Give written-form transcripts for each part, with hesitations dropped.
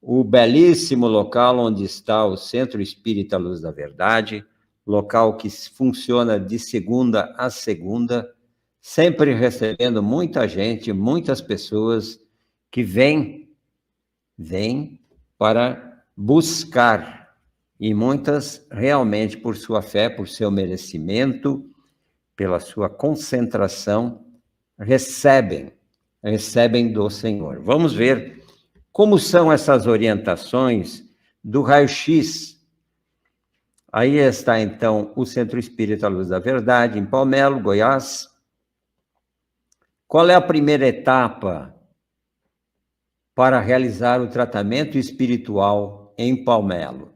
o belíssimo local onde está o Centro Espírita Luz da Verdade, local que funciona de segunda a segunda, sempre recebendo muita gente, muitas pessoas que vêm para buscar, e muitas realmente por sua fé, por seu merecimento, pela sua concentração, recebem do Senhor. Vamos ver como são essas orientações do raio-x. Aí está, então, o Centro Espírita Luz da Verdade, em Palmelo, Goiás. Qual é a primeira etapa para realizar o tratamento espiritual em Palmelo?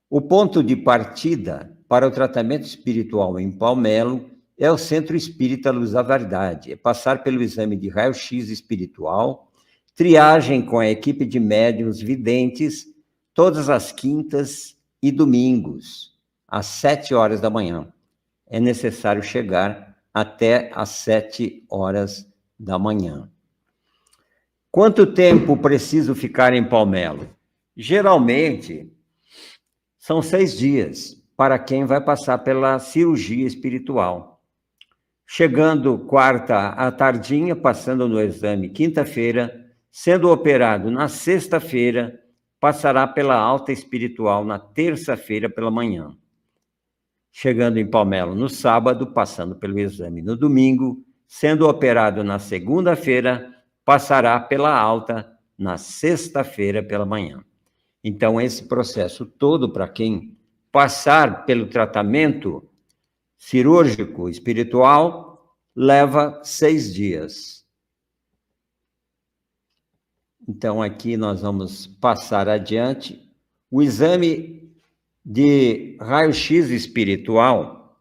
O ponto de partida para o tratamento espiritual em Palmelo é o Centro Espírita Luz da Verdade. É passar pelo exame de raio-x espiritual, triagem com a equipe de médiuns videntes, todas as quintas e domingos, às 7 horas da manhã. É necessário chegar até às 7 horas da manhã. Quanto tempo preciso ficar em Palmelo? Geralmente, são 6 dias para quem vai passar pela cirurgia espiritual. Chegando quarta à tardinha, passando no exame quinta-feira, sendo operado na sexta-feira, passará pela alta espiritual na terça-feira pela manhã. Chegando em Palmelo no sábado, passando pelo exame no domingo, sendo operado na segunda-feira, passará pela alta na sexta-feira pela manhã. Então, esse processo todo, para quem passar pelo tratamento cirúrgico espiritual, leva 6 dias. Então, aqui nós vamos passar adiante. O exame de raio-x espiritual,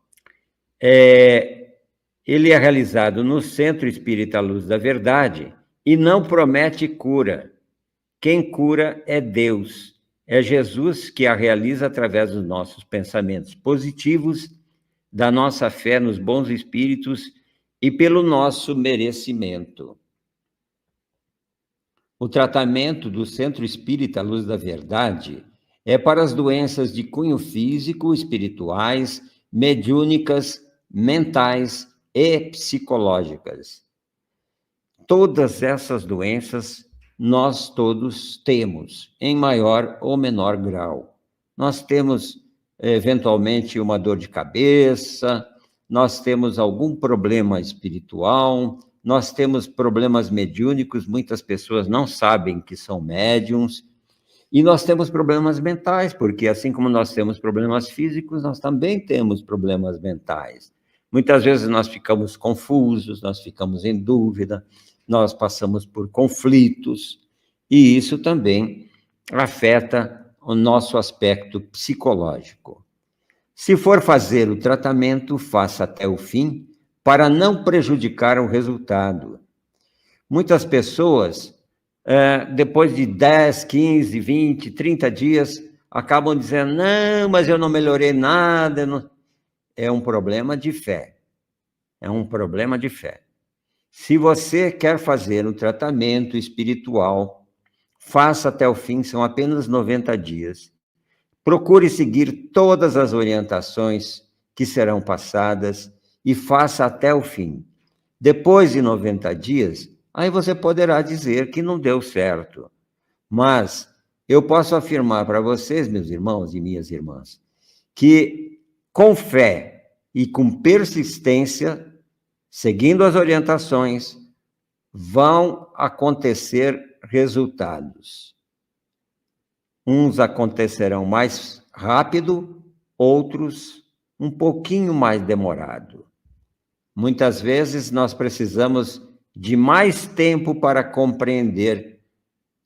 ele é realizado no Centro Espírita Luz da Verdade e não promete cura. Quem cura é Deus. É Jesus que a realiza através dos nossos pensamentos positivos, da nossa fé nos bons espíritos e pelo nosso merecimento. O tratamento do Centro Espírita Luz da Verdade é para as doenças de cunho físico, espirituais, mediúnicas, mentais e psicológicas. Todas essas doenças nós todos temos, em maior ou menor grau. Nós temos, eventualmente, uma dor de cabeça, nós temos algum problema espiritual, nós temos problemas mediúnicos, muitas pessoas não sabem que são médiums, e nós temos problemas mentais, porque assim como nós temos problemas físicos, nós também temos problemas mentais. Muitas vezes nós ficamos confusos, nós ficamos em dúvida, nós passamos por conflitos, e isso também afeta o nosso aspecto psicológico. Se for fazer o tratamento, faça até o fim, para não prejudicar o resultado. Muitas pessoas, depois de 10, 15, 20, 30 dias, acabam dizendo, não, mas eu não melhorei nada. Não... É um problema de fé. É um problema de fé. Se você quer fazer um tratamento espiritual, faça até o fim, são apenas 90 dias. Procure seguir todas as orientações que serão passadas e faça até o fim. Depois de 90 dias, aí você poderá dizer que não deu certo. Mas eu posso afirmar para vocês, meus irmãos e minhas irmãs, que com fé e com persistência, seguindo as orientações, vão acontecer resultados. Uns acontecerão mais rápido, outros um pouquinho mais demorado. Muitas vezes nós precisamos de mais tempo para compreender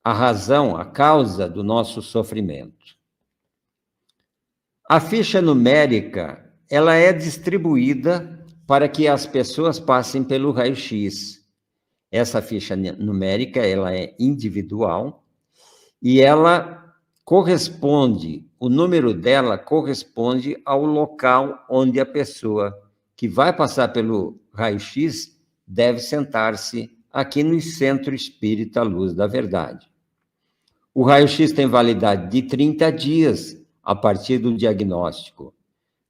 a razão, a causa do nosso sofrimento. A ficha numérica, ela é distribuída para que as pessoas passem pelo raio-x. Essa ficha numérica, ela é individual e ela corresponde, o número dela corresponde ao local onde a pessoa que vai passar pelo raio-x deve sentar-se aqui no Centro Espírita Luz da Verdade. O raio-x tem validade de 30 dias a partir do diagnóstico.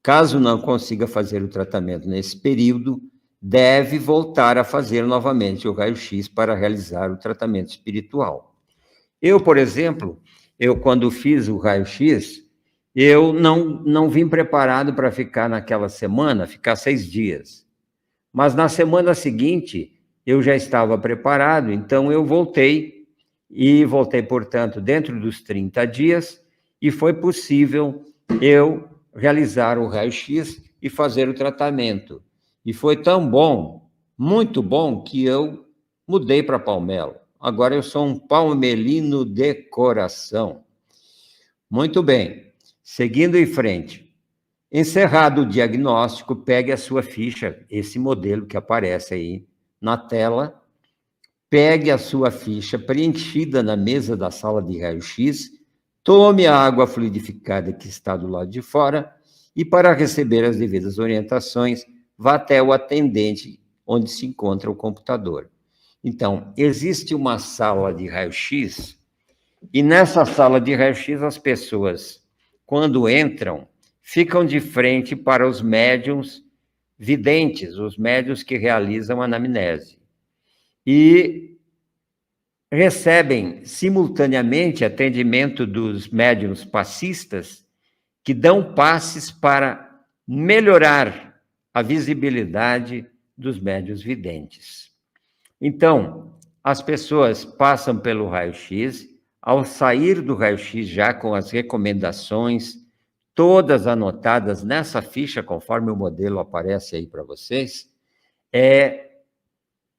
Caso não consiga fazer o tratamento nesse período, deve voltar a fazer novamente o raio-x para realizar o tratamento espiritual. Eu, por exemplo, quando fiz o raio-x, eu não vim preparado para ficar naquela semana, ficar 6 dias. Mas na semana seguinte, eu já estava preparado, então eu voltei, portanto, dentro dos 30 dias, e foi possível eu realizar o raio-x e fazer o tratamento. E foi tão bom, muito bom, que eu mudei para Palmelo. Agora eu sou um palmelino de coração. Muito bem, seguindo em frente. Encerrado o diagnóstico, pegue a sua ficha, esse modelo que aparece aí na tela, pegue a sua ficha preenchida na mesa da sala de raio-x, tome a água fluidificada que está do lado de fora e, para receber as devidas orientações, vá até o atendente onde se encontra o computador. Então, existe uma sala de raio-x e nessa sala de raio-x as pessoas, quando entram, ficam de frente para os médiuns videntes, os médiuns que realizam anamnese. E recebem simultaneamente atendimento dos médiuns passistas, que dão passes para melhorar a visibilidade dos médiuns videntes. Então, as pessoas passam pelo raio-x, ao sair do raio-x já com as recomendações, todas anotadas nessa ficha, conforme o modelo aparece aí para vocês,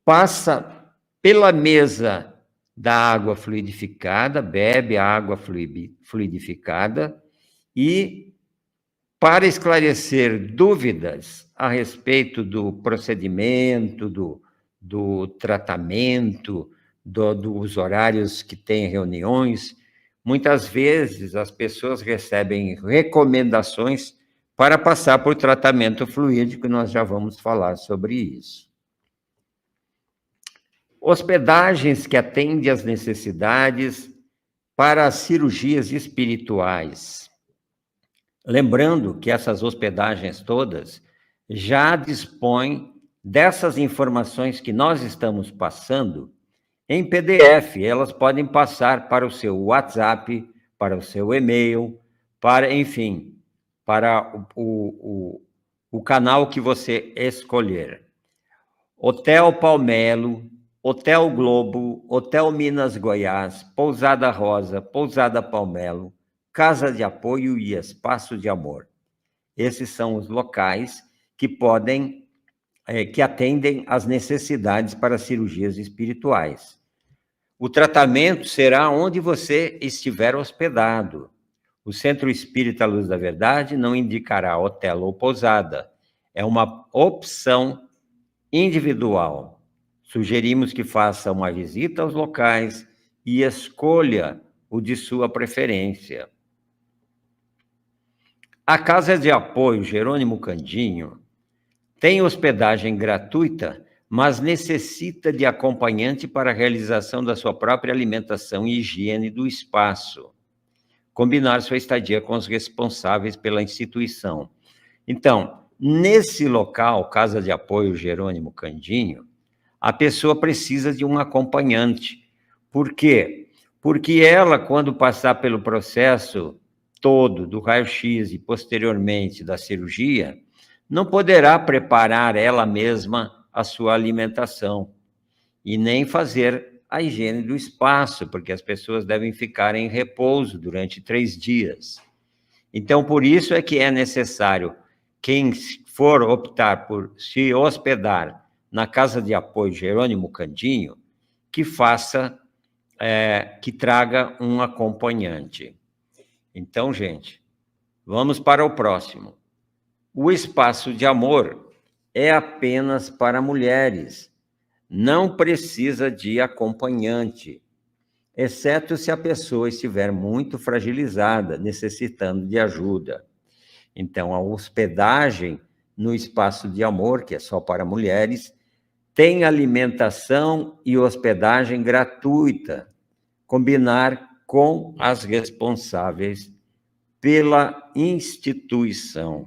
passa pela mesa da água fluidificada, bebe a água fluidificada e, para esclarecer dúvidas a respeito do procedimento, do tratamento, dos horários que tem reuniões, muitas vezes as pessoas recebem recomendações para passar por tratamento fluídico, nós já vamos falar sobre isso. Hospedagens que atendem às necessidades para as cirurgias espirituais. Lembrando que essas hospedagens todas já dispõem dessas informações que nós estamos passando em PDF. Elas podem passar para o seu WhatsApp, para o seu e-mail, para, enfim, para o canal que você escolher. Hotel Palmelo, Hotel Globo, Hotel Minas Goiás, Pousada Rosa, Pousada Palmelo, Casa de Apoio e Espaço de Amor. Esses são os locais que que atendem às necessidades para cirurgias espirituais. O tratamento será onde você estiver hospedado. O Centro Espírita Luz da Verdade não indicará hotel ou pousada. É uma opção individual. Sugerimos que faça uma visita aos locais e escolha o de sua preferência. A Casa de Apoio Jerônimo Candinho tem hospedagem gratuita, mas necessita de acompanhante para a realização da sua própria alimentação e higiene do espaço. Combinar sua estadia com os responsáveis pela instituição. Então, nesse local, Casa de Apoio Jerônimo Candinho, a pessoa precisa de um acompanhante. Por quê? Porque ela, quando passar pelo processo todo do raio-x e posteriormente da cirurgia, não poderá preparar ela mesma a sua alimentação e nem fazer a higiene do espaço, porque as pessoas devem ficar em repouso durante 3 dias. Então, por isso é que é necessário, quem for optar por se hospedar na Casa de Apoio Jerônimo Candinho, que que traga um acompanhante. Então, gente, vamos para o próximo. O espaço de amor é apenas para mulheres, não precisa de acompanhante, exceto se a pessoa estiver muito fragilizada, necessitando de ajuda. Então, a hospedagem no espaço de amor, que é só para mulheres, tem alimentação e hospedagem gratuita. Combinar com as responsáveis pela instituição.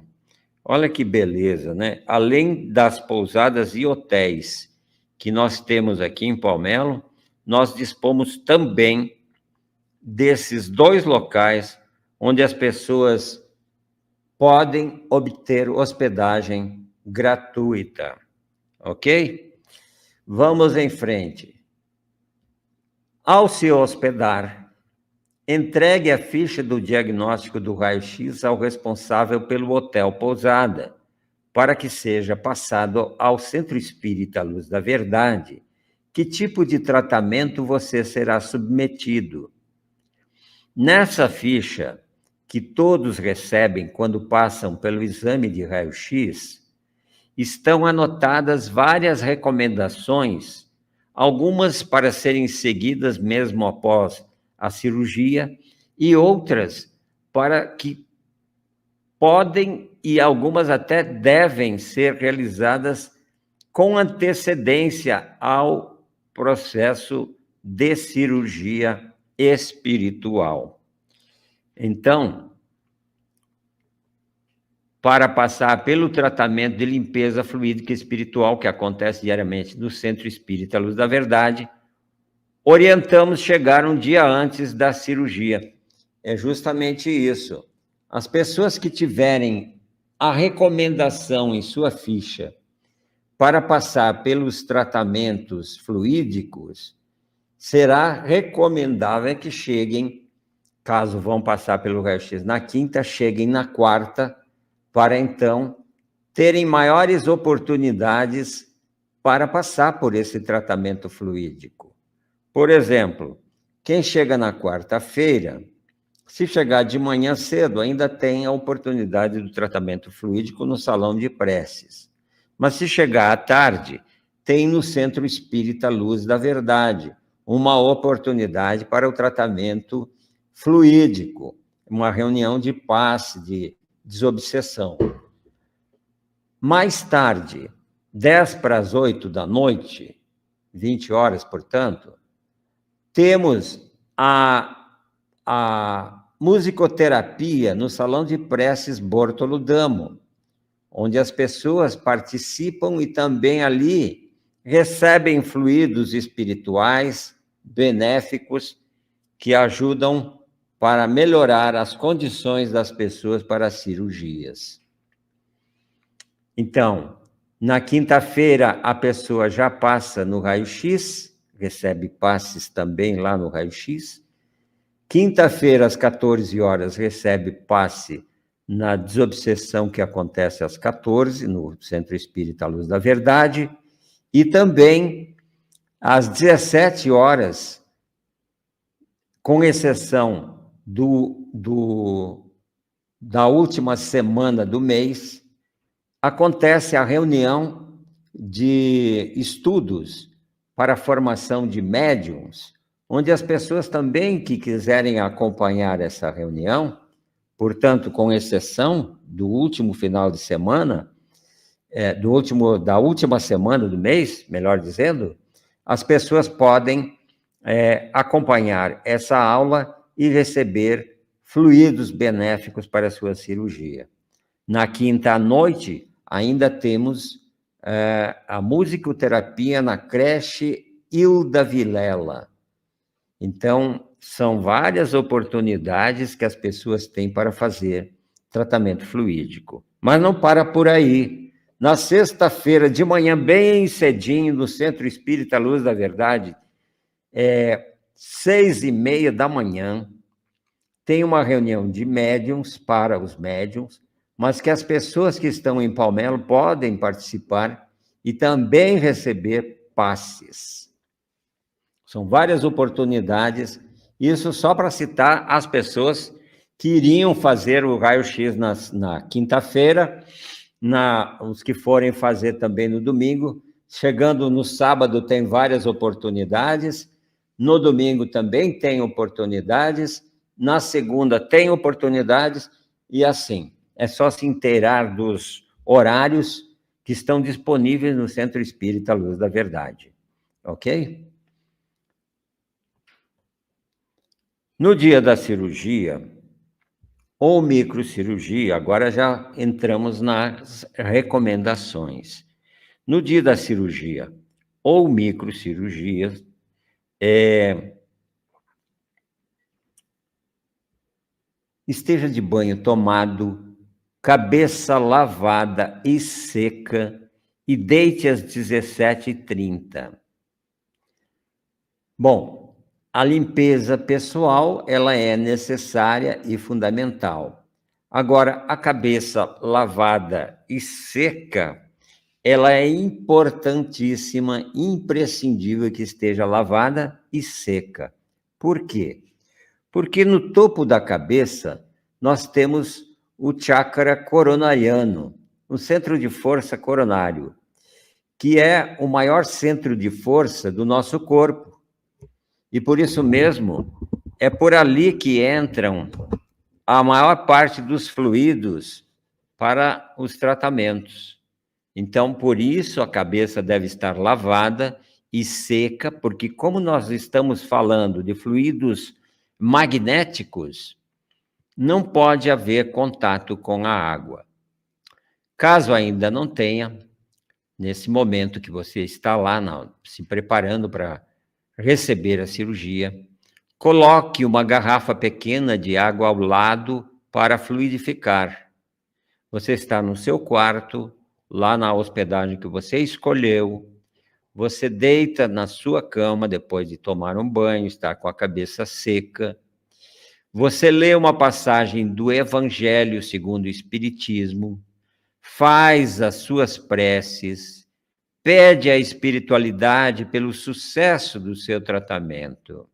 Olha que beleza, né? Além das pousadas e hotéis que nós temos aqui em Palmelo, nós dispomos também desses 2 locais onde as pessoas podem obter hospedagem gratuita, ok? Vamos em frente. Ao se hospedar, entregue a ficha do diagnóstico do raio-x ao responsável pelo hotel pousada, para que seja passado ao Centro Espírita Luz da Verdade que tipo de tratamento você será submetido. Nessa ficha, que todos recebem quando passam pelo exame de raio-x, estão anotadas várias recomendações, algumas para serem seguidas mesmo após a cirurgia e outras para que podem e algumas até devem ser realizadas com antecedência ao processo de cirurgia espiritual. Então, para passar pelo tratamento de limpeza fluídica espiritual que acontece diariamente no Centro Espírita Luz da Verdade, orientamos chegar um dia antes da cirurgia. É justamente isso. As pessoas que tiverem a recomendação em sua ficha para passar pelos tratamentos fluídicos, será recomendável que cheguem, caso vão passar pelo raio-x na quinta, cheguem na quarta, para então terem maiores oportunidades para passar por esse tratamento fluídico. Por exemplo, quem chega na quarta-feira, se chegar de manhã cedo, ainda tem a oportunidade do tratamento fluídico no salão de preces. Mas se chegar à tarde, tem no Centro Espírita Luz da Verdade uma oportunidade para o tratamento fluídico, uma reunião de passe, de desobsessão. Mais tarde, 10 para as 8 da noite, 20 horas, portanto, temos a musicoterapia no Salão de Preces Bortolo Damo, onde as pessoas participam e também ali recebem fluidos espirituais benéficos que ajudam para melhorar as condições das pessoas para as cirurgias. Então, na quinta-feira, a pessoa já passa no raio-x, recebe passes também lá no raio-x. Quinta-feira, às 14 horas, recebe passe na desobsessão que acontece às 14, no Centro Espírita Luz da Verdade. E também, às 17 horas, com exceção da última semana do mês, acontece a reunião de estudos para a formação de médiuns, onde as pessoas também que quiserem acompanhar essa reunião, portanto, com exceção do último final de semana, da última semana do mês, melhor dizendo, as pessoas podem acompanhar essa aula e receber fluidos benéficos para a sua cirurgia. Na quinta à noite, ainda temos a musicoterapia na creche Hilda Vilela. Então, são várias oportunidades que as pessoas têm para fazer tratamento fluídico. Mas não para por aí. Na sexta-feira, de manhã, bem cedinho, no Centro Espírita Luz da Verdade, 6h30 da manhã, tem uma reunião de médiuns para os médiuns, mas que as pessoas que estão em Palmelo podem participar e também receber passes. São várias oportunidades, isso só para citar as pessoas que iriam fazer o raio-x na quinta-feira, os que forem fazer também no domingo. Chegando no sábado tem várias oportunidades, no domingo também tem oportunidades, na segunda tem oportunidades, e assim, é só se inteirar dos horários que estão disponíveis no Centro Espírita Luz da Verdade, ok? No dia da cirurgia, ou microcirurgia, agora já entramos nas recomendações. No dia da cirurgia ou microcirurgia, esteja de banho tomado, cabeça lavada e seca, e deite às 17h30. Bom, a limpeza pessoal, ela é necessária e fundamental. Agora, a cabeça lavada e seca, ela é importantíssima, imprescindível que esteja lavada e seca. Por quê? Porque no topo da cabeça nós temos o chakra coronariano, o centro de força coronário, que é o maior centro de força do nosso corpo. E por isso mesmo, é por ali que entram a maior parte dos fluidos para os tratamentos. Então, por isso, a cabeça deve estar lavada e seca, porque como nós estamos falando de fluidos magnéticos, não pode haver contato com a água. Caso ainda não tenha, nesse momento que você está lá se preparando para receber a cirurgia, coloque uma garrafa pequena de água ao lado para fluidificar. Você está no seu quarto, lá na hospedagem que você escolheu, você deita na sua cama depois de tomar um banho, estar com a cabeça seca. Você lê uma passagem do Evangelho segundo o Espiritismo, faz as suas preces, pede à espiritualidade pelo sucesso do seu tratamento.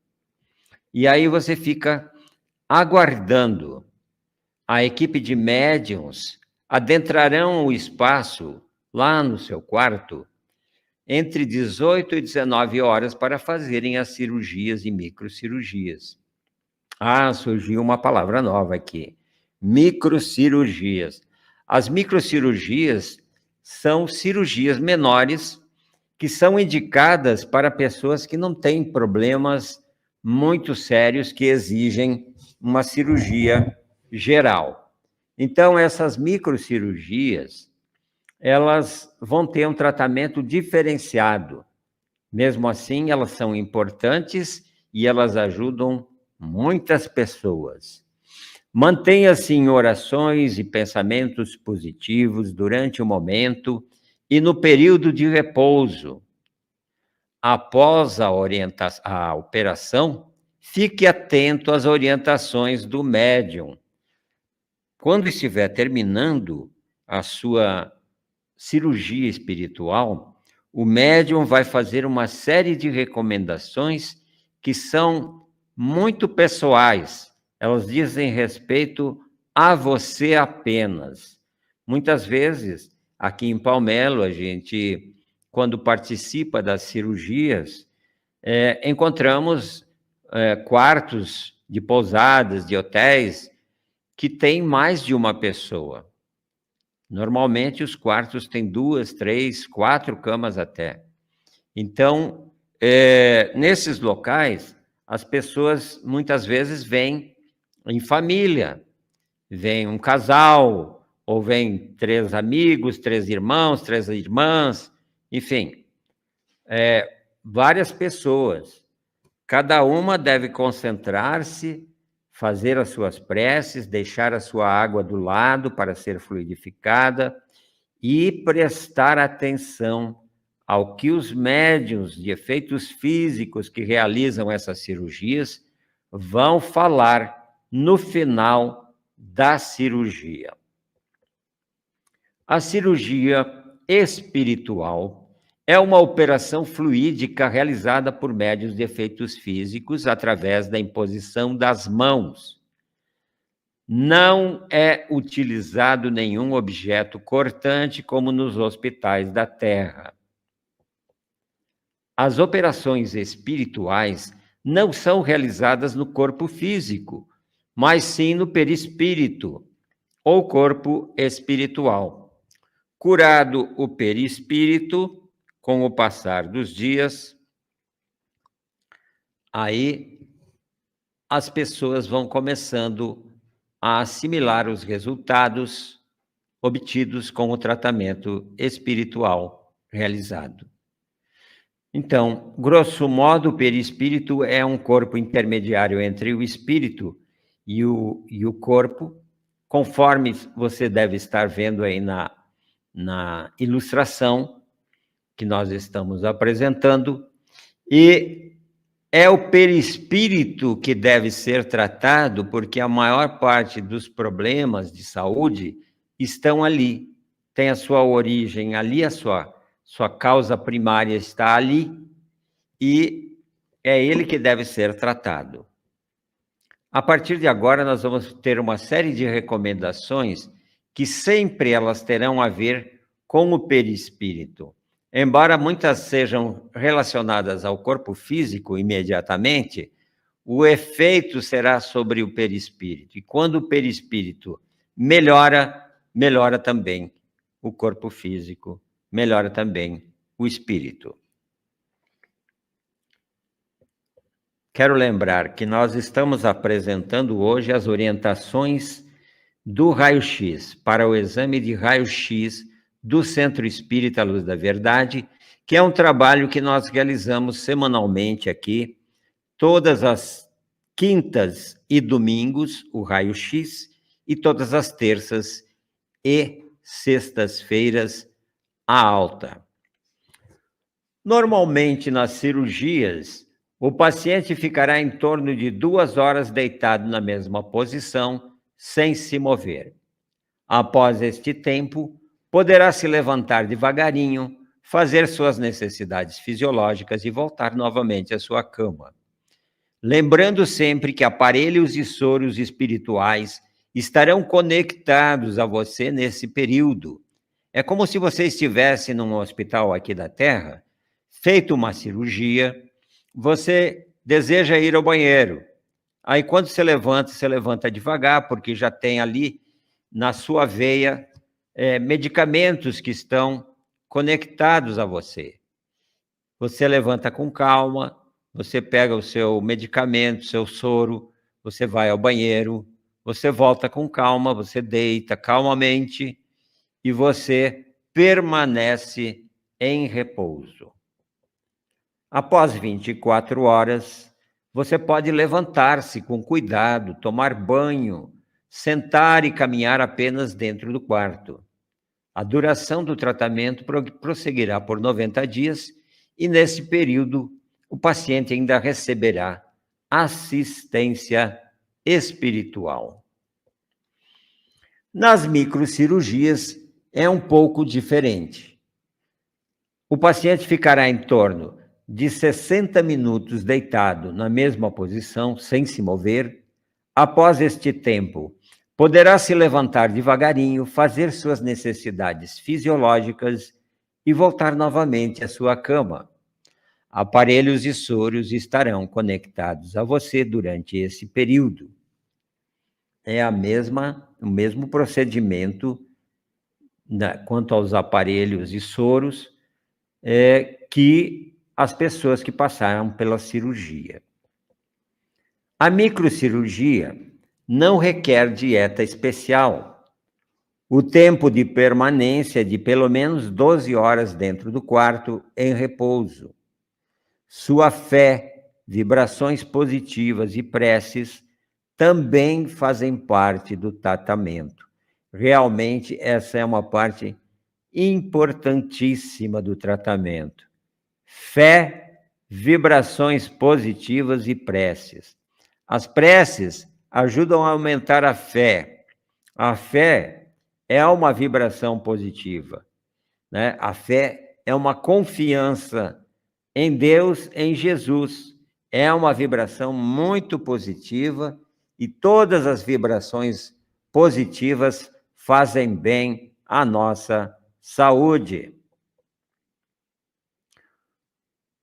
E aí você fica aguardando. A equipe de médiuns adentrarão o espaço lá no seu quarto entre 18 e 19 horas para fazerem as cirurgias e microcirurgias. Surgiu uma palavra nova aqui, microcirurgias. As microcirurgias são cirurgias menores que são indicadas para pessoas que não têm problemas muito sérios que exigem uma cirurgia geral. Então, essas microcirurgias, elas vão ter um tratamento diferenciado. Mesmo assim, elas são importantes e elas ajudam muitas pessoas. Mantenha-se em orações e pensamentos positivos durante o momento e no período de repouso. Após a operação, fique atento às orientações do médium. Quando estiver terminando a sua cirurgia espiritual, o médium vai fazer uma série de recomendações que são muito pessoais. Elas dizem respeito a você apenas. Muitas vezes, aqui em Palmelo, a gente, quando participa das cirurgias, encontramos quartos de pousadas, de hotéis, que tem mais de uma pessoa. Normalmente, os quartos têm 2, 3, 4 camas até. Então, nesses locais, as pessoas muitas vezes vêm em família, vem um casal, ou vem 3 amigos, 3 irmãos, 3 irmãs, enfim, várias pessoas. Cada uma deve concentrar-se, fazer as suas preces, deixar a sua água do lado para ser fluidificada e prestar atenção ao que os médiuns de efeitos físicos que realizam essas cirurgias vão falar no final da cirurgia. A cirurgia espiritual é uma operação fluídica realizada por médiuns de efeitos físicos através da imposição das mãos. Não é utilizado nenhum objeto cortante como nos hospitais da Terra. As operações espirituais não são realizadas no corpo físico, mas sim no perispírito, ou corpo espiritual. Curado o perispírito, com o passar dos dias, aí as pessoas vão começando a assimilar os resultados obtidos com o tratamento espiritual realizado. Então, grosso modo, o perispírito é um corpo intermediário entre o espírito e o corpo, conforme você deve estar vendo aí na ilustração que nós estamos apresentando, e é o perispírito que deve ser tratado, porque a maior parte dos problemas de saúde estão ali, tem a sua origem ali, a sua causa primária está ali, e é ele que deve ser tratado. A partir de agora, nós vamos ter uma série de recomendações que sempre elas terão a ver com o perispírito. Embora muitas sejam relacionadas ao corpo físico imediatamente, o efeito será sobre o perispírito. E quando o perispírito melhora, melhora também o corpo físico, melhora também o espírito. Quero lembrar que nós estamos apresentando hoje as orientações do raio-x, para o exame de raio-x do Centro Espírita Luz da Verdade, que é um trabalho que nós realizamos semanalmente aqui, todas as quintas e domingos, o raio-x, e todas as terças e sextas-feiras, a alta. Normalmente, nas cirurgias, o paciente ficará em torno de 2 horas deitado na mesma posição, sem se mover. Após este tempo, poderá se levantar devagarinho, fazer suas necessidades fisiológicas e voltar novamente à sua cama. Lembrando sempre que aparelhos e soros espirituais estarão conectados a você nesse período. É como se você estivesse num hospital aqui da Terra, feito uma cirurgia, você deseja ir ao banheiro. Aí, quando você levanta devagar, porque já tem ali na sua veia medicamentos que estão conectados a você. Você levanta com calma, você pega o seu medicamento, seu soro, você vai ao banheiro, você volta com calma, você deita calmamente e você permanece em repouso. Após 24 horas, você pode levantar-se com cuidado, tomar banho, sentar e caminhar apenas dentro do quarto. A duração do tratamento prosseguirá por 90 dias e, nesse período, o paciente ainda receberá assistência espiritual. Nas microcirurgias, é um pouco diferente. O paciente ficará em torno de 60 minutos deitado na mesma posição, sem se mover. Após este tempo, poderá se levantar devagarinho, fazer suas necessidades fisiológicas e voltar novamente à sua cama. Aparelhos e soros estarão conectados a você durante esse período. É o mesmo procedimento quanto aos aparelhos e soros que as pessoas que passaram pela cirurgia. A microcirurgia não requer dieta especial. O tempo de permanência é de pelo menos 12 horas dentro do quarto em repouso. Sua fé, vibrações positivas e preces também fazem parte do tratamento. Realmente, essa é uma parte importantíssima do tratamento. Fé, vibrações positivas e preces. As preces ajudam a aumentar a fé. A fé é uma vibração positiva, né? A fé é uma confiança em Deus, em Jesus. É uma vibração muito positiva e todas as vibrações positivas fazem bem à nossa saúde.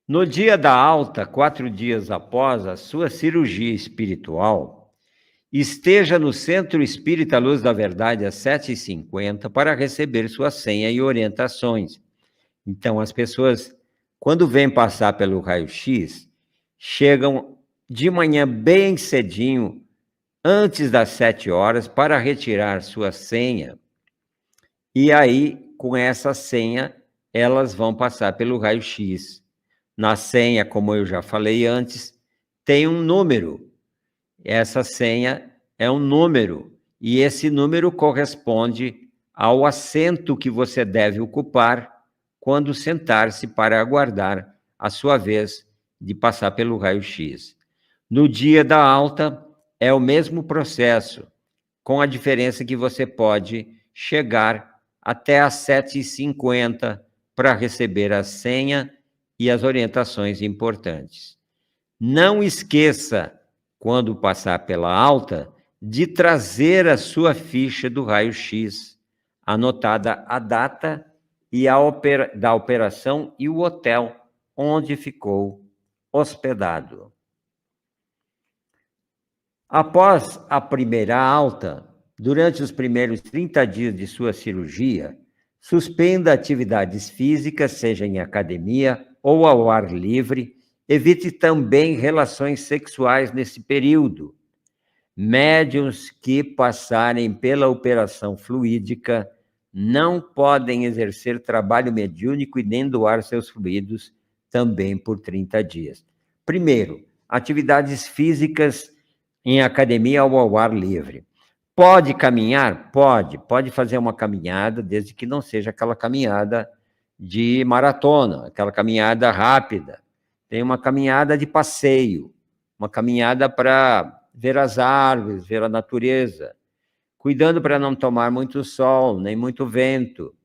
No dia da alta, 4 dias após a sua cirurgia espiritual, esteja no Centro Espírita Luz da Verdade às 7h50 para receber sua senha e orientações. Então, as pessoas, quando vêm passar pelo raio-x, chegam de manhã bem cedinho, antes das 7 horas, para retirar sua senha. E aí, com essa senha, elas vão passar pelo raio-x. Na senha, como eu já falei antes, tem um número. Essa senha é um número, e esse número corresponde ao assento que você deve ocupar quando sentar-se para aguardar a sua vez de passar pelo raio-x. No dia da alta, é o mesmo processo, com a diferença que você pode chegar até às 7h50 para receber a senha e as orientações importantes. Não esqueça, quando passar pela alta, de trazer a sua ficha do raio-x, anotada a data e da operação e o hotel onde ficou hospedado. Após a primeira alta, durante os primeiros 30 dias de sua cirurgia, suspenda atividades físicas, seja em academia ou ao ar livre. Evite também relações sexuais nesse período. Médiuns que passarem pela operação fluídica não podem exercer trabalho mediúnico e nem doar seus fluidos também por 30 dias. Primeiro, atividades físicas em academia ou ao ar livre. Pode caminhar? Pode fazer uma caminhada, desde que não seja aquela caminhada de maratona, aquela caminhada rápida. Tem uma caminhada de passeio, uma caminhada para ver as árvores, ver a natureza, cuidando para não tomar muito sol, nem muito vento,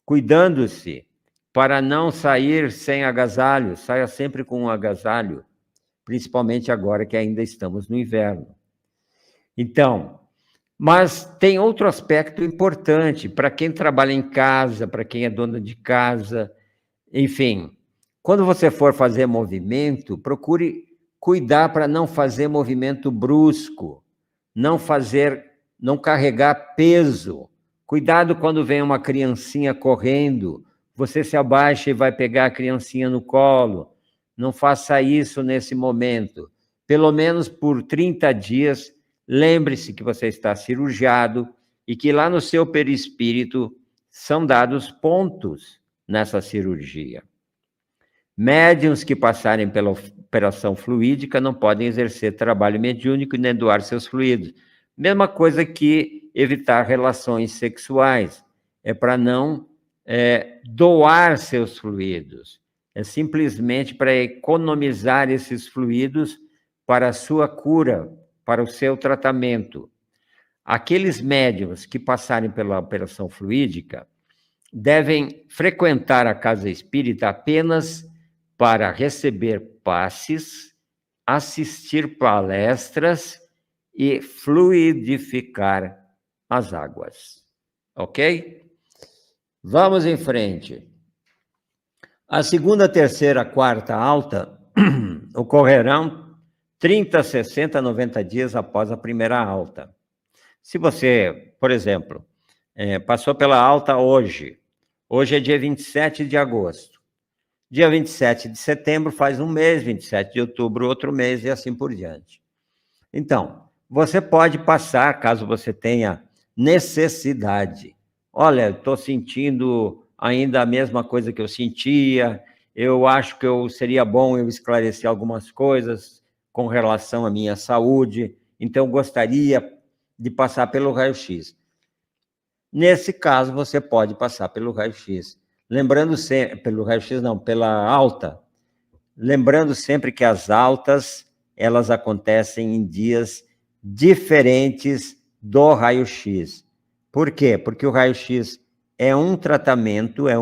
cuidando-se para não sair sem agasalho, saia sempre com um agasalho, principalmente agora que ainda estamos no inverno. Então, mas tem outro aspecto importante para quem trabalha em casa, para quem é dona de casa, enfim. Quando você for fazer movimento, procure cuidar para não fazer movimento brusco, não carregar peso. Cuidado quando vem uma criancinha correndo, você se abaixa e vai pegar a criancinha no colo. Não faça isso nesse momento. Pelo menos por 30 dias, lembre-se que você está cirurgiado e que lá no seu perispírito são dados pontos nessa cirurgia. Médiuns que passarem pela operação fluídica não podem exercer trabalho mediúnico e nem doar seus fluidos. Mesma coisa que evitar relações sexuais. É para não doar seus fluidos. É simplesmente para economizar esses fluidos para a sua cura, para o seu tratamento. Aqueles médiuns que passarem pela operação fluídica devem frequentar a casa espírita apenas para receber passes, assistir palestras e fluidificar as águas. Ok? Vamos em frente. A segunda, terceira, quarta alta ocorrerão 30, 60, 90 dias após a primeira alta. Se você, por exemplo, passou pela alta hoje é dia 27 de agosto. Dia 27 de setembro faz um mês, 27 de outubro outro mês e assim por diante. Então, você pode passar, caso você tenha necessidade. Olha, estou sentindo ainda a mesma coisa que eu sentia, eu acho que seria bom eu esclarecer algumas coisas com relação à minha saúde, então gostaria de passar pelo raio-x. Nesse caso, você pode passar pelo raio-x. Lembrando sempre, pelo raio-x não, pela alta. Lembrando sempre que as altas, elas acontecem em dias diferentes do raio-x. Por quê? Porque o raio-x é um tratamento, é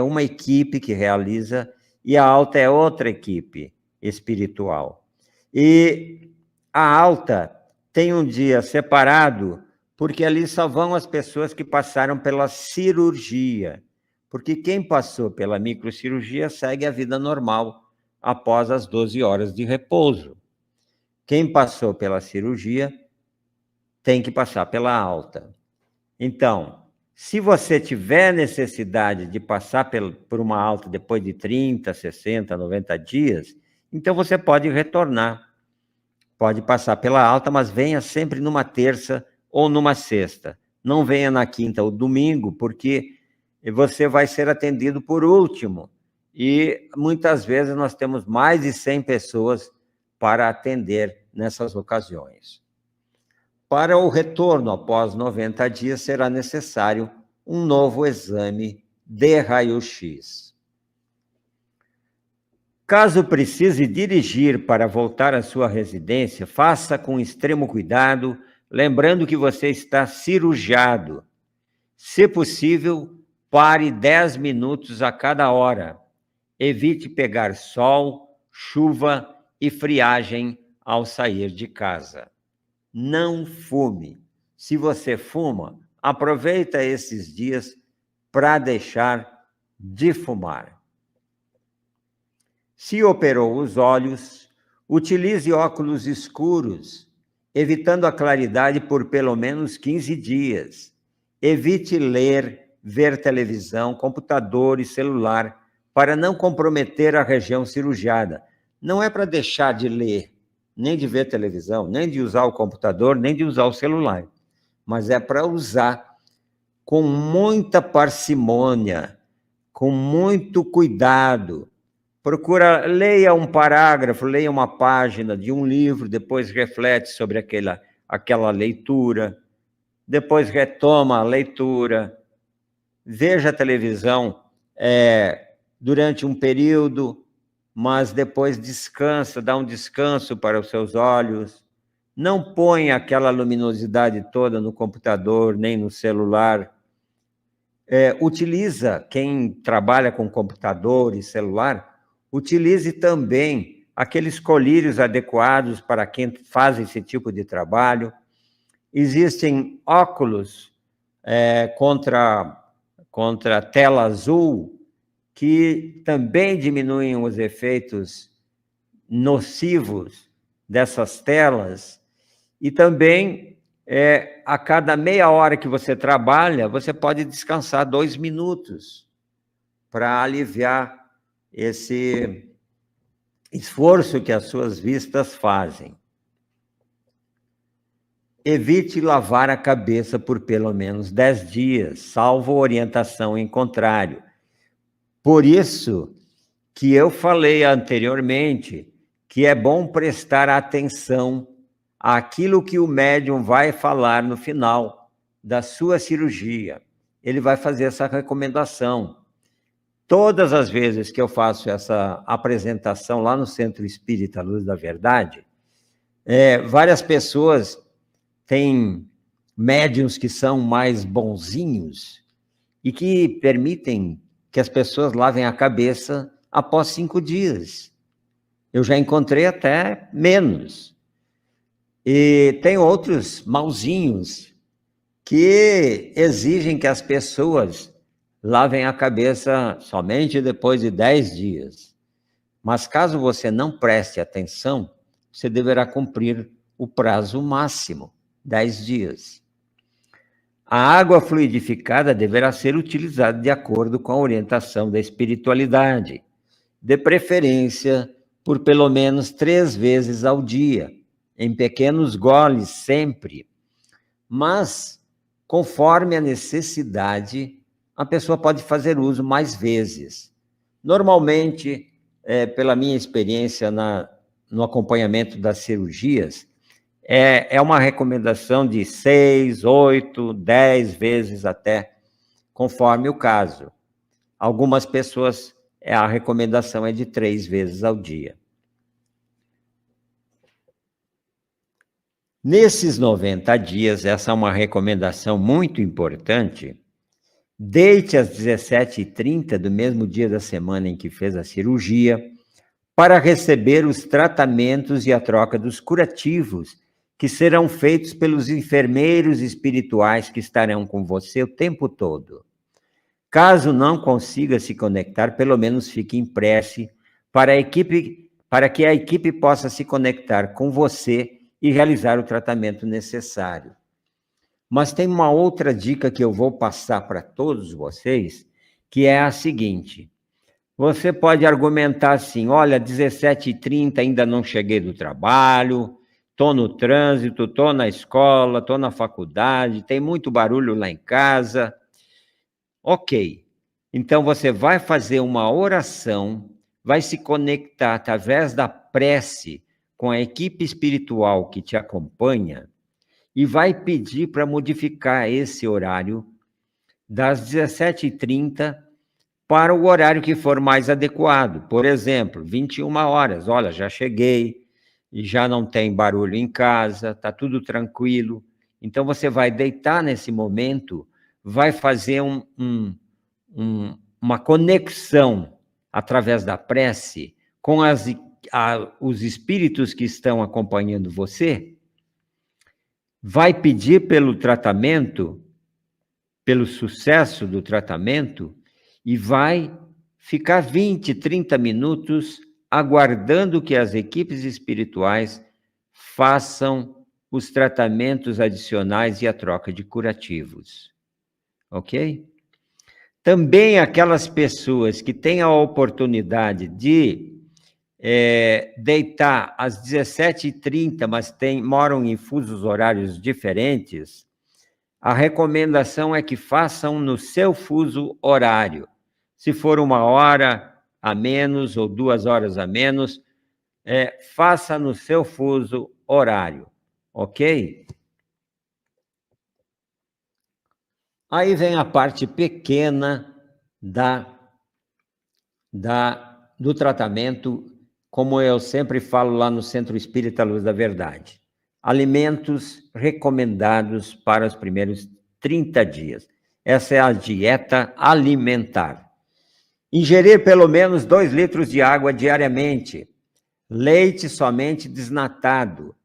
uma equipe que realiza, e a alta é outra equipe espiritual. E a alta tem um dia separado, porque ali só vão as pessoas que passaram pela cirurgia. Porque quem passou pela microcirurgia segue a vida normal após as 12 horas de repouso. Quem passou pela cirurgia tem que passar pela alta. Então, se você tiver necessidade de passar por uma alta depois de 30, 60, 90 dias, então você pode retornar. pode passar pela alta, mas venha sempre numa terça ou numa sexta. Não venha na quinta ou domingo, porque você vai ser atendido por último. E muitas vezes nós temos mais de 100 pessoas para atender nessas ocasiões. Para o retorno após 90 dias, será necessário um novo exame de raio-x. Caso precise dirigir para voltar à sua residência, faça com extremo cuidado, lembrando que você está cirurgiado. Se possível, pare 10 minutos a cada hora. Evite pegar sol, chuva e friagem ao sair de casa. Não fume. Se você fuma, aproveita esses dias para deixar de fumar. Se operou os olhos, utilize óculos escuros, evitando a claridade por pelo menos 15 dias. Evite ler, ver televisão, computador e celular, para não comprometer a região cirurgiada. Não é para deixar de ler, nem de ver televisão, nem de usar o computador, nem de usar o celular, mas é para usar com muita parcimônia, com muito cuidado. Leia um parágrafo, leia uma página de um livro, depois reflete sobre aquela leitura, depois retoma a leitura, veja a televisão durante um período, mas depois descansa, dá um descanso para os seus olhos. Não ponha aquela luminosidade toda no computador, nem no celular. Utiliza, quem trabalha com computador e celular, utilize também aqueles colírios adequados para quem faz esse tipo de trabalho. Existem óculos contra tela azul, que também diminuem os efeitos nocivos dessas telas. E também, a cada meia hora que você trabalha, você pode descansar 2 minutos para aliviar esse esforço que as suas vistas fazem. Evite lavar a cabeça por pelo menos 10 dias, salvo orientação em contrário. Por isso que eu falei anteriormente que é bom prestar atenção àquilo que o médium vai falar no final da sua cirurgia. Ele vai fazer essa recomendação. Todas as vezes que eu faço essa apresentação lá no Centro Espírita Luz da Verdade, várias pessoas têm médiuns que são mais bonzinhos e que permitem que as pessoas lavem a cabeça após 5 dias. Eu já encontrei até menos. E tem outros mauzinhos que exigem que as pessoas lavem a cabeça somente depois de 10 dias. Mas caso você não preste atenção, você deverá cumprir o prazo máximo, 10 dias. A água fluidificada deverá ser utilizada de acordo com a orientação da espiritualidade, de preferência por pelo menos 3 vezes ao dia, em pequenos goles sempre, mas conforme a necessidade, a pessoa pode fazer uso mais vezes. Normalmente, pela minha experiência no acompanhamento das cirurgias, é uma recomendação de 6, 8, 10 vezes até, conforme o caso. Algumas pessoas, a recomendação é de 3 vezes ao dia. Nesses 90 dias, essa é uma recomendação muito importante. Deite às 17h30 do mesmo dia da semana em que fez a cirurgia, para receber os tratamentos e a troca dos curativos que serão feitos pelos enfermeiros espirituais que estarão com você o tempo todo. Caso não consiga se conectar, pelo menos fique em prece para que a equipe possa se conectar com você e realizar o tratamento necessário. Mas tem uma outra dica que eu vou passar para todos vocês, que é a seguinte: você pode argumentar assim, olha, 17h30 ainda não cheguei do trabalho, estou no trânsito, estou na escola, estou na faculdade, tem muito barulho lá em casa. Ok, então você vai fazer uma oração, vai se conectar através da prece com a equipe espiritual que te acompanha e vai pedir para modificar esse horário das 17h30 para o horário que for mais adequado. Por exemplo, 21 horas. Olha, já cheguei, e já não tem barulho em casa, está tudo tranquilo. Então, você vai deitar nesse momento, vai fazer uma conexão através da prece com os espíritos que estão acompanhando você, vai pedir pelo tratamento, pelo sucesso do tratamento, e vai ficar 20, 30 minutos aguardando que as equipes espirituais façam os tratamentos adicionais e a troca de curativos. Ok? Também aquelas pessoas que têm a oportunidade de deitar às 17h30, mas moram em fusos horários diferentes, a recomendação é que façam no seu fuso horário. Se for 1 hora a menos ou 2 horas a menos, faça no seu fuso horário, ok? Aí vem a parte pequena do tratamento, como eu sempre falo lá no Centro Espírita Luz da Verdade. Alimentos recomendados para os primeiros 30 dias. Essa é a dieta alimentar. Ingerir pelo menos 2 litros de água diariamente. Leite somente desnatado.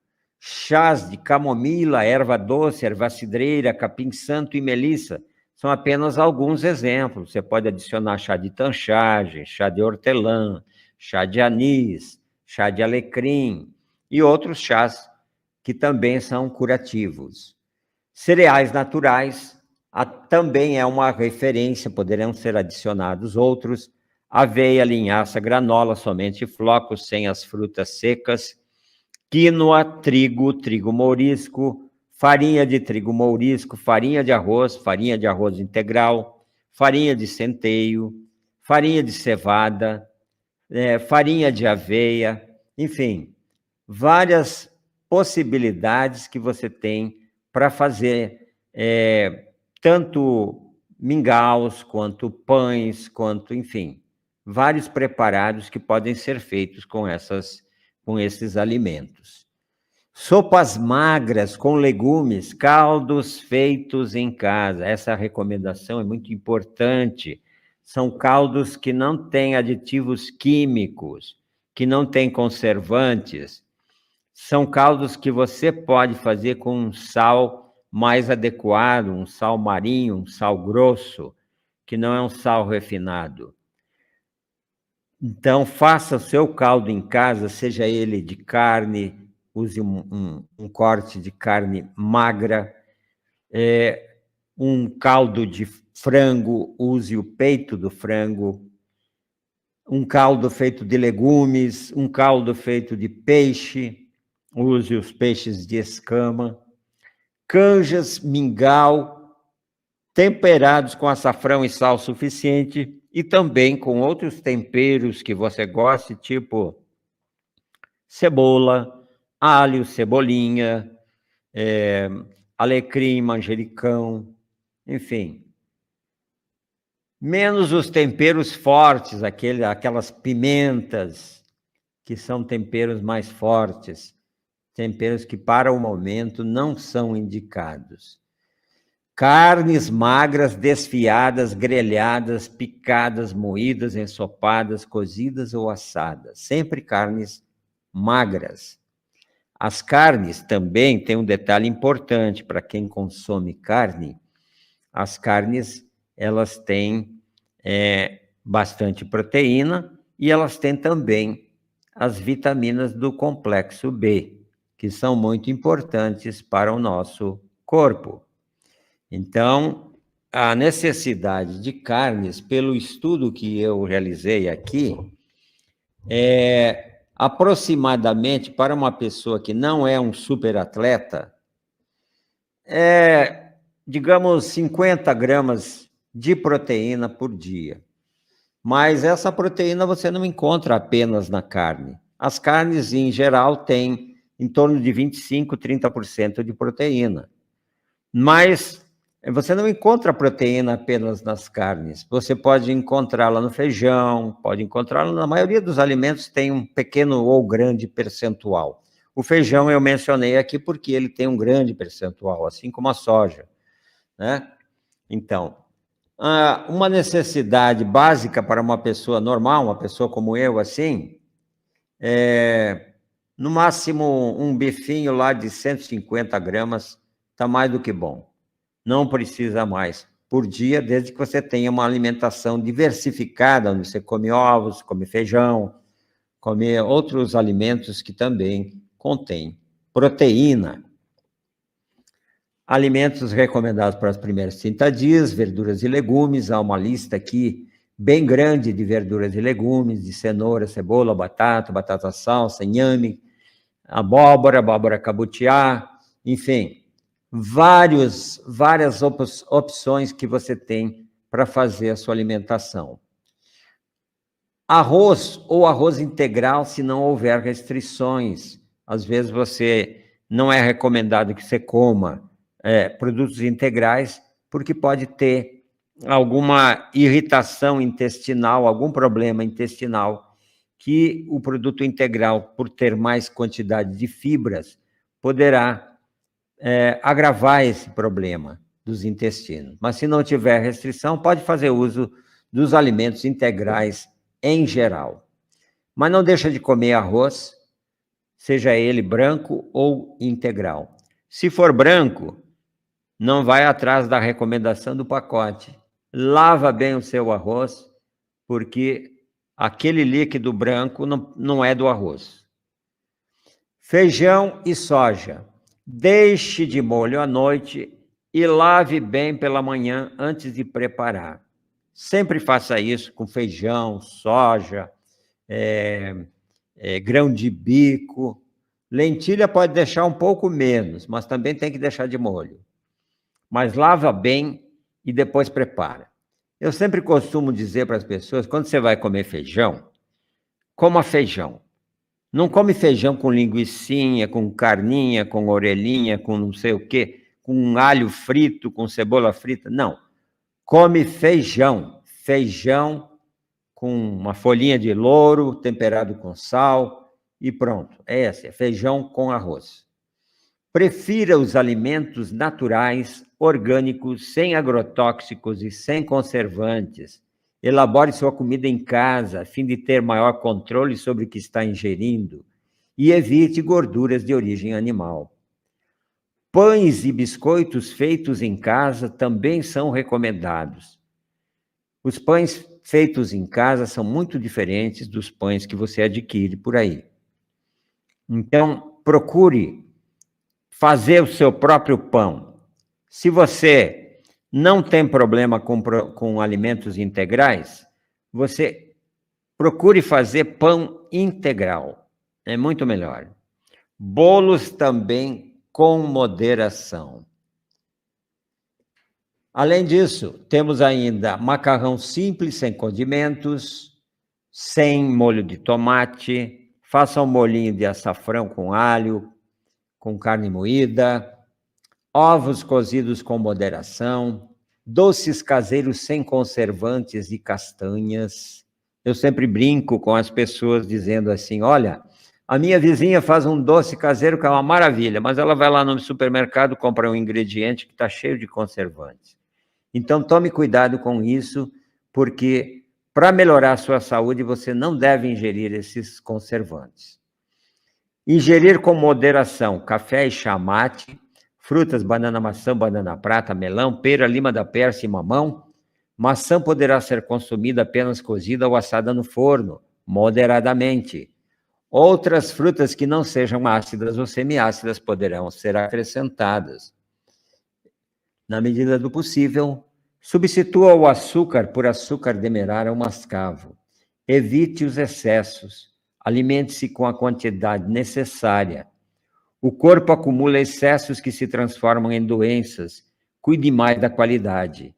Chás de camomila, erva doce, erva cidreira, capim-santo e melissa. São apenas alguns exemplos. Você pode adicionar chá de tanchagem, chá de hortelã, chá de anis, chá de alecrim e outros chás que também são curativos. Cereais naturais também é uma referência, poderão ser adicionados outros. Aveia, linhaça, granola, somente flocos, sem as frutas secas. Quinoa, trigo mourisco, farinha de trigo mourisco, farinha de arroz integral, farinha de centeio, farinha de cevada, farinha de aveia, enfim, várias possibilidades que você tem para fazer tanto mingaus, quanto pães, quanto, enfim, vários preparados que podem ser feitos com esses alimentos. Sopas magras com legumes, caldos feitos em casa. Essa recomendação é muito importante. São caldos que não têm aditivos químicos, que não têm conservantes. São caldos que você pode fazer com um sal mais adequado, um sal marinho, um sal grosso, que não é um sal refinado. Então, faça o seu caldo em casa, seja ele de carne, use um corte de carne magra, um caldo de frango, use o peito do frango, um caldo feito de legumes, um caldo feito de peixe, use os peixes de escama, canjas, mingau, temperados com açafrão e sal suficiente, e também com outros temperos que você goste, tipo cebola, alho, cebolinha, alecrim, manjericão, enfim. Menos os temperos fortes, aquelas pimentas, que são temperos mais fortes, temperos que para o momento não são indicados. Carnes magras, desfiadas, grelhadas, picadas, moídas, ensopadas, cozidas ou assadas. Sempre carnes magras. As carnes também têm um detalhe importante para quem consome carne. As carnes, elas têm bastante proteína e elas têm também as vitaminas do complexo B, que são muito importantes para o nosso corpo. Então, a necessidade de carnes, pelo estudo que eu realizei aqui, aproximadamente, para uma pessoa que não é um superatleta, digamos, 50 gramas de proteína por dia. Mas essa proteína você não encontra apenas na carne. As carnes, em geral, têm em torno de 25%, 30% de proteína. Mas você não encontra proteína apenas nas carnes. Você pode encontrá-la no feijão, pode encontrá-la na maioria dos alimentos, tem um pequeno ou grande percentual. O feijão eu mencionei aqui porque ele tem um grande percentual, assim como a soja, né? Então, uma necessidade básica para uma pessoa normal, uma pessoa como eu, assim, no máximo um bifinho lá de 150 gramas está mais do que bom. Não precisa mais por dia, desde que você tenha uma alimentação diversificada, onde você come ovos, come feijão, come outros alimentos que também contêm proteína. Alimentos recomendados para os primeiros 30 dias, verduras e legumes. Há uma lista aqui bem grande de verduras e legumes, de cenoura, cebola, batata salsa, inhame, abóbora cabutiá, enfim, várias opções que você tem para fazer a sua alimentação. Arroz ou arroz integral, se não houver restrições. Às vezes não é recomendado que você coma produtos integrais, porque pode ter alguma irritação intestinal, algum problema intestinal, que o produto integral, por ter mais quantidade de fibras, poderá agravar esse problema dos intestinos. Mas se não tiver restrição, pode fazer uso dos alimentos integrais em geral. Mas não deixa de comer arroz, seja ele branco ou integral. Se for branco, não vai atrás da recomendação do pacote. Lava bem o seu arroz, porque aquele líquido branco não é do arroz. Feijão e soja. Deixe de molho à noite e lave bem pela manhã antes de preparar. Sempre faça isso com feijão, soja, grão de bico. Lentilha pode deixar um pouco menos, mas também tem que deixar de molho. Mas lava bem e depois prepara. Eu sempre costumo dizer para as pessoas, quando você vai comer feijão, coma feijão. Não come feijão com linguicinha, com carninha, com orelhinha, com não sei o quê, com alho frito, com cebola frita. Não. Come feijão. Feijão com uma folhinha de louro, temperado com sal e pronto. É feijão com arroz. Prefira os alimentos naturais, orgânicos, sem agrotóxicos e sem conservantes. Elabore sua comida em casa, a fim de ter maior controle sobre o que está ingerindo. E evite gorduras de origem animal. Pães e biscoitos feitos em casa também são recomendados. Os pães feitos em casa são muito diferentes dos pães que você adquire por aí. Então, procure fazer o seu próprio pão. Se você não tem problema com alimentos integrais, você procure fazer pão integral. É muito melhor. Bolos também com moderação. Além disso, temos ainda macarrão simples, sem condimentos, sem molho de tomate. Faça um molhinho de açafrão com alho, com carne moída, ovos cozidos com moderação, doces caseiros sem conservantes e castanhas. Eu sempre brinco com as pessoas dizendo assim, olha, a minha vizinha faz um doce caseiro que é uma maravilha, mas ela vai lá no supermercado, compra um ingrediente que está cheio de conservantes. Então, tome cuidado com isso, porque para melhorar a sua saúde, você não deve ingerir esses conservantes. Ingerir com moderação café e chá mate, frutas, banana, maçã, banana prata, melão, pera, lima da Pérsia e mamão. Maçã poderá ser consumida apenas cozida ou assada no forno, moderadamente. Outras frutas que não sejam ácidas ou semiácidas poderão ser acrescentadas. Na medida do possível, substitua o açúcar por açúcar demerara ou mascavo. Evite os excessos. Alimente-se com a quantidade necessária. O corpo acumula excessos que se transformam em doenças. Cuide mais da qualidade.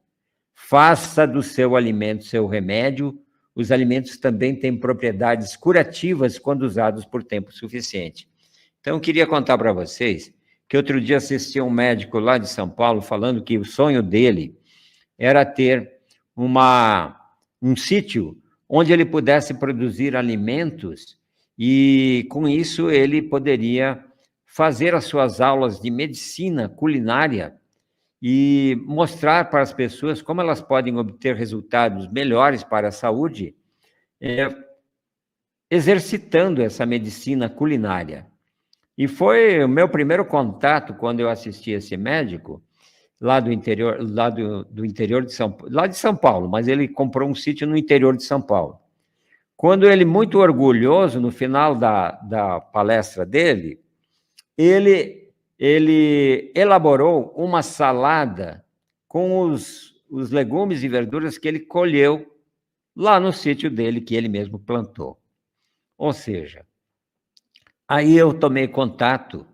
Faça do seu alimento seu remédio. Os alimentos também têm propriedades curativas quando usados por tempo suficiente. Então, eu queria contar para vocês que outro dia assisti a um médico lá de São Paulo falando que o sonho dele era ter um sítio onde ele pudesse produzir alimentos e, com isso, ele poderia fazer as suas aulas de medicina culinária e mostrar para as pessoas como elas podem obter resultados melhores para a saúde, exercitando essa medicina culinária. E foi o meu primeiro contato quando eu assisti esse médico, lá do interior, do interior de São Paulo, lá de São Paulo, mas ele comprou um sítio no interior de São Paulo. Quando ele, muito orgulhoso, no final da palestra dele, ele elaborou uma salada com os legumes e verduras que ele colheu lá no sítio dele, que ele mesmo plantou. Ou seja, aí eu tomei contato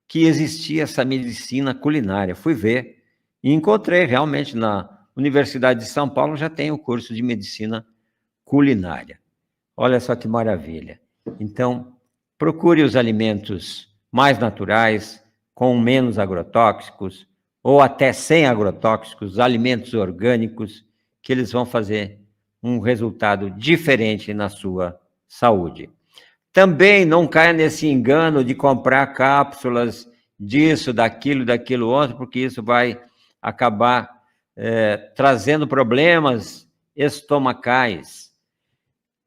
que existia essa medicina culinária. Fui ver e encontrei realmente na Universidade de São Paulo já tem o curso de medicina culinária. Olha só que maravilha. Então, procure os alimentos mais naturais, com menos agrotóxicos, ou até sem agrotóxicos, alimentos orgânicos, que eles vão fazer um resultado diferente na sua saúde. Também não caia nesse engano de comprar cápsulas disso, daquilo outro, porque isso vai acabar trazendo problemas estomacais.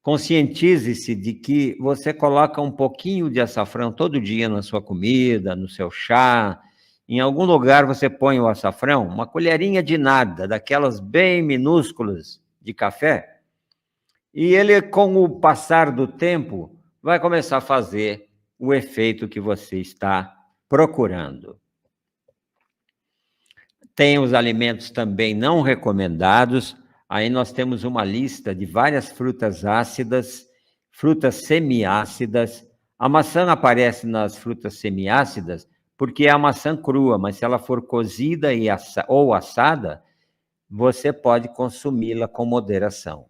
Conscientize-se de que você coloca um pouquinho de açafrão todo dia na sua comida, no seu chá. Em algum lugar você põe o açafrão, uma colherinha de nada, daquelas bem minúsculas de café, e ele, com o passar do tempo, vai começar a fazer o efeito que você está procurando. Tem os alimentos também não recomendados. Aí nós temos uma lista de várias frutas ácidas, frutas semiácidas. A maçã aparece nas frutas semiácidas porque é a maçã crua, mas se ela for cozida ou assada, você pode consumi-la com moderação.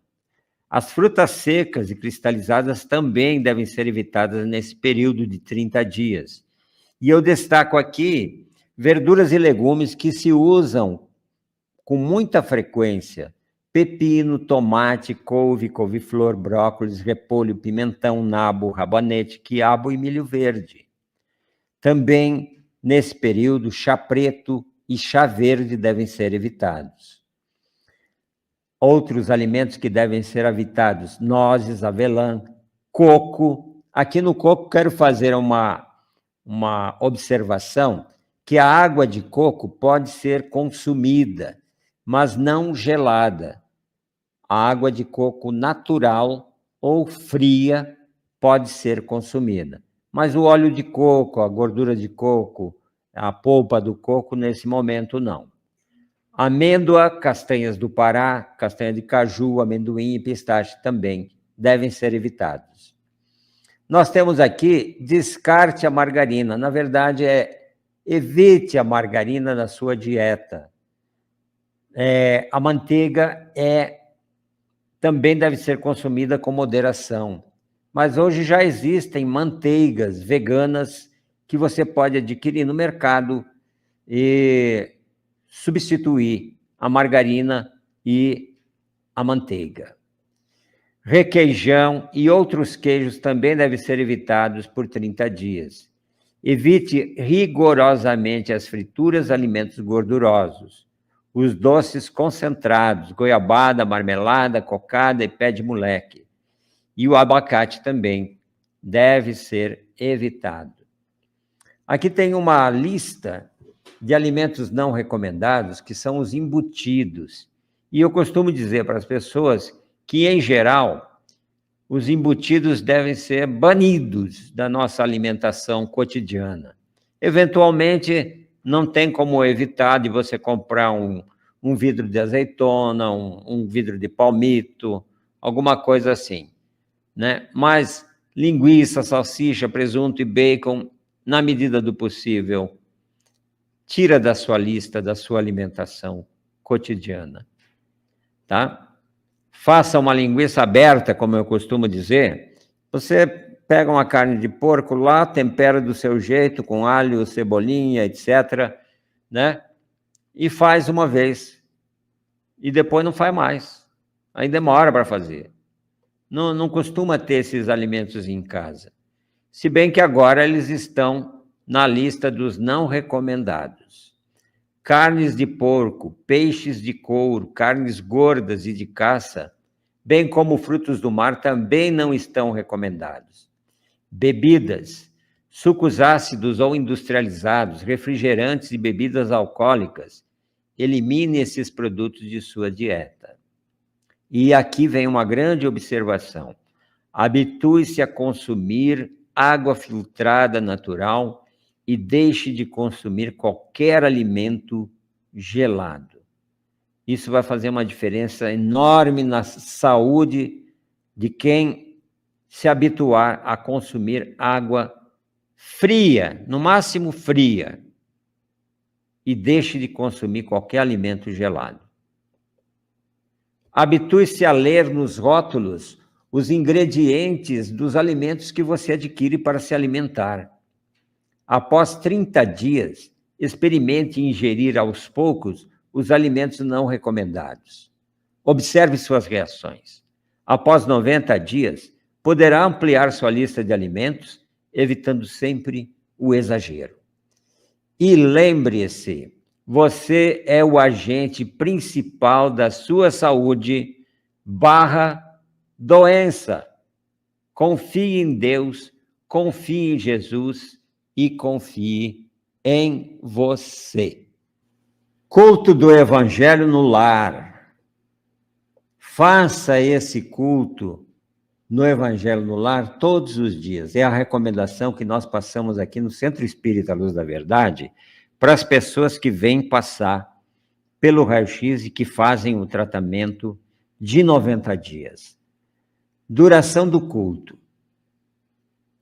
As frutas secas e cristalizadas também devem ser evitadas nesse período de 30 dias. E eu destaco aqui verduras e legumes que se usam com muita frequência: pepino, tomate, couve, couve-flor, brócolis, repolho, pimentão, nabo, rabanete, quiabo e milho verde. Também, nesse período, chá preto e chá verde devem ser evitados. Outros alimentos que devem ser evitados: nozes, avelã, coco. Aqui no coco quero fazer uma observação, que a água de coco pode ser consumida, mas não gelada. A água de coco natural ou fria pode ser consumida. Mas o óleo de coco, a gordura de coco, a polpa do coco, nesse momento, não. Amêndoa, castanhas do Pará, castanha de caju, amendoim e pistache também devem ser evitados. Nós temos aqui, descarte a margarina. Na verdade, evite a margarina na sua dieta. A manteiga também deve ser consumida com moderação. Mas hoje já existem manteigas veganas que você pode adquirir no mercado e substituir a margarina e a manteiga. Requeijão e outros queijos também devem ser evitados por 30 dias. Evite rigorosamente as frituras, alimentos gordurosos, os doces concentrados, goiabada, marmelada, cocada e pé de moleque. E o abacate também deve ser evitado. Aqui tem uma lista de alimentos não recomendados, que são os embutidos. E eu costumo dizer para as pessoas que, em geral, os embutidos devem ser banidos da nossa alimentação cotidiana. Eventualmente, não tem como evitar de você comprar um vidro de azeitona, um vidro de palmito, alguma coisa assim, né? Mas linguiça, salsicha, presunto e bacon, na medida do possível, tira da sua lista, da sua alimentação cotidiana, tá? Faça uma linguiça aberta, como eu costumo dizer. Você pega uma carne de porco lá, tempera do seu jeito, com alho, cebolinha, etc., né? E faz uma vez. E depois não faz mais. Aí demora para fazer. Não costuma ter esses alimentos em casa. Se bem que agora eles estão na lista dos não recomendados. Carnes de porco, peixes de couro, carnes gordas e de caça, bem como frutos do mar, também não estão recomendados. Bebidas, sucos ácidos ou industrializados, refrigerantes e bebidas alcoólicas, elimine esses produtos de sua dieta. E aqui vem uma grande observação. Habitue-se a consumir água filtrada natural e deixe de consumir qualquer alimento gelado. Isso vai fazer uma diferença enorme na saúde de quem se habituar a consumir água fria, no máximo fria, e deixe de consumir qualquer alimento gelado. Habitue-se a ler nos rótulos os ingredientes dos alimentos que você adquire para se alimentar. Após 30 dias, experimente ingerir aos poucos os alimentos não recomendados. Observe suas reações. Após 90 dias, poderá ampliar sua lista de alimentos, evitando sempre o exagero. E lembre-se, você é o agente principal da sua saúde / doença. Confie em Deus, confie em Jesus e confie em você. Culto do Evangelho no lar. Faça esse culto no Evangelho no lar todos os dias. É a recomendação que nós passamos aqui no Centro Espírita Luz da Verdade para as pessoas que vêm passar pelo raio-x e que fazem o tratamento de 90 dias. Duração do culto: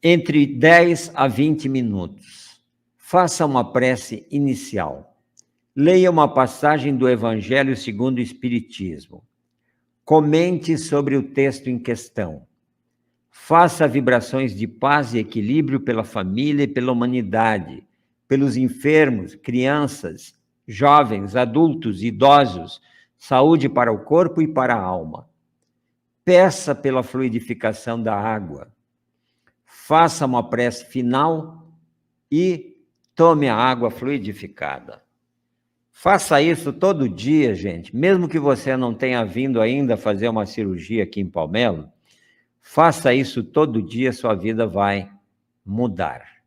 entre 10 a 20 minutos. Faça uma prece inicial. Leia uma passagem do Evangelho segundo o Espiritismo. Comente sobre o texto em questão. Faça vibrações de paz e equilíbrio pela família e pela humanidade, pelos enfermos, crianças, jovens, adultos, idosos, saúde para o corpo e para a alma. Peça pela fluidificação da água. Faça uma prece final e tome a água fluidificada. Faça isso todo dia, gente. Mesmo que você não tenha vindo ainda fazer uma cirurgia aqui em Palmelo, faça isso todo dia, sua vida vai mudar.